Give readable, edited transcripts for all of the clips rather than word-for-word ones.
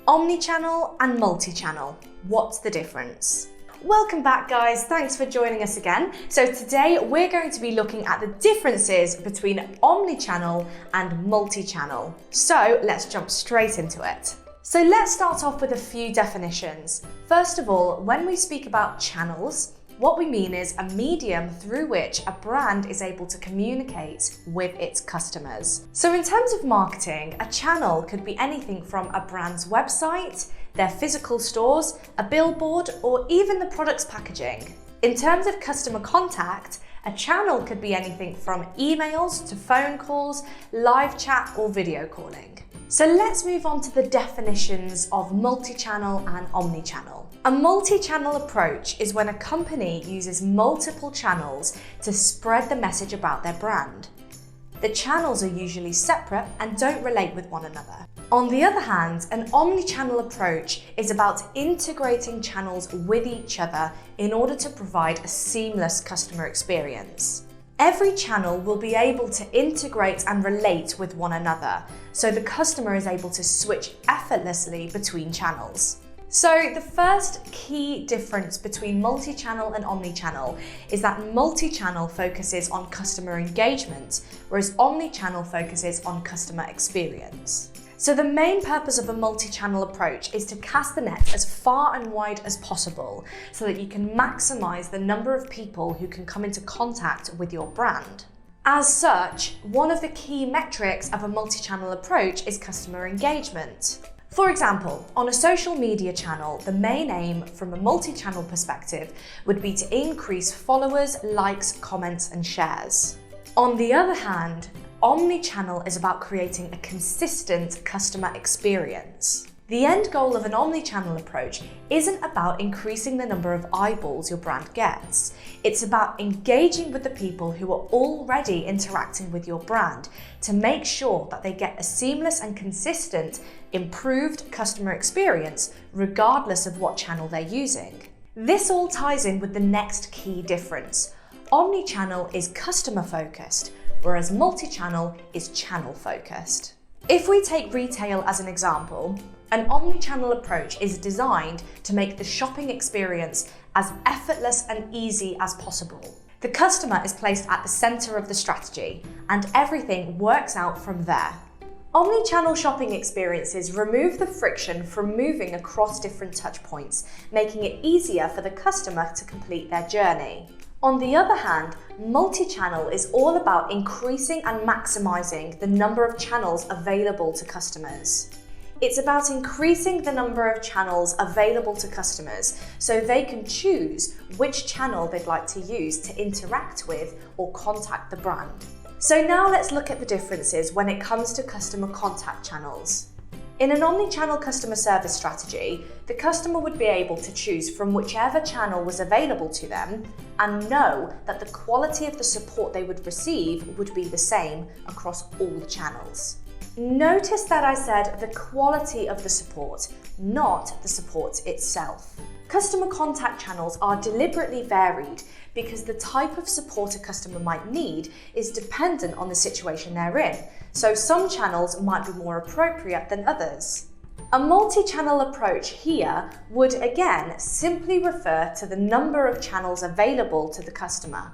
Omnichannel and multi-channel. What's the difference? Welcome back, guys. Thanks for joining us again. So today we're going to be looking at the differences between omnichannel and multi-channel. So let's jump straight into it. So let's start off with a few definitions. First of all, when we speak about channels, what we mean is a medium through which a brand is able to communicate with its customers. So in terms of marketing, a channel could be anything from a brand's website, their physical stores, a billboard, or even the product's packaging. In terms of customer contact, a channel could be anything from emails to phone calls, live chat, or video calling. So let's move on to the definitions of multi-channel and omni-channel. A multi-channel approach is when a company uses multiple channels to spread the message about their brand. The channels are usually separate and don't relate with one another. On the other hand, an omni-channel approach is about integrating channels with each other in order to provide a seamless customer experience. Every channel will be able to integrate and relate with one another, so the customer is able to switch effortlessly between channels. So the first key difference between multi-channel and omni-channel is that multi-channel focuses on customer engagement, whereas omni-channel focuses on customer experience. So the main purpose of a multi-channel approach is to cast the net as far and wide as possible so that you can maximize the number of people who can come into contact with your brand. As such, one of the key metrics of a multi-channel approach is customer engagement. For example, on a social media channel, the main aim from a multi-channel perspective would be to increase followers, likes, comments, and shares. On the other hand, omni-channel is about creating a consistent customer experience. The end goal of an omni-channel approach isn't about increasing the number of eyeballs your brand gets. It's about engaging with the people who are already interacting with your brand to make sure that they get a seamless and consistent, improved customer experience regardless of what channel they're using. This all ties in with the next key difference. Omni-channel is customer-focused, whereas multi-channel is channel-focused. If we take retail as an example, an omni-channel approach is designed to make the shopping experience as effortless and easy as possible. The customer is placed at the center of the strategy, and everything works out from there. Omni-channel shopping experiences remove the friction from moving across different touch points, making it easier for the customer to complete their journey. On the other hand, multi-channel is all about increasing and maximizing the number of channels available to customers. It's about increasing the number of channels available to customers so they can choose which channel they'd like to use to interact with or contact the brand. So now let's look at the differences when it comes to customer contact channels. In an omni-channel customer service strategy, the customer would be able to choose from whichever channel was available to them and know that the quality of the support they would receive would be the same across all the channels. Notice that I said the quality of the support, not the support itself. Customer contact channels are deliberately varied because the type of support a customer might need is dependent on the situation they're in, so some channels might be more appropriate than others. A multi-channel approach here would again simply refer to the number of channels available to the customer.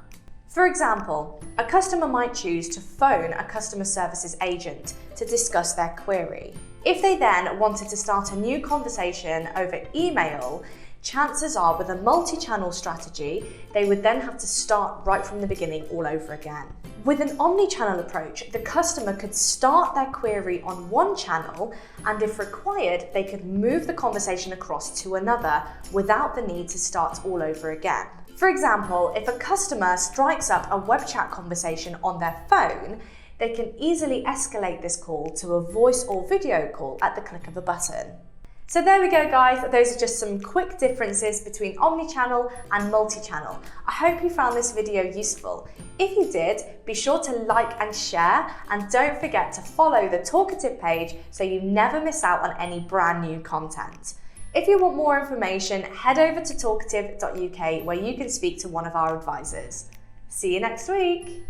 For example, a customer might choose to phone a customer services agent to discuss their query. If they then wanted to start a new conversation over email, chances are with a multi-channel strategy, they would then have to start right from the beginning all over again. With an omni-channel approach, the customer could start their query on one channel, and if required, they could move the conversation across to another without the need to start all over again. For example, if a customer strikes up a web chat conversation on their phone, they can easily escalate this call to a voice or video call at the click of a button. So there we go, guys. Those are just some quick differences between omni-channel and multi-channel. I hope you found this video useful. If you did, be sure to like and share, and don't forget to follow the Talkative page so you never miss out on any brand new content. If you want more information, head over to talkative.uk where you can speak to one of our advisors. See you next week.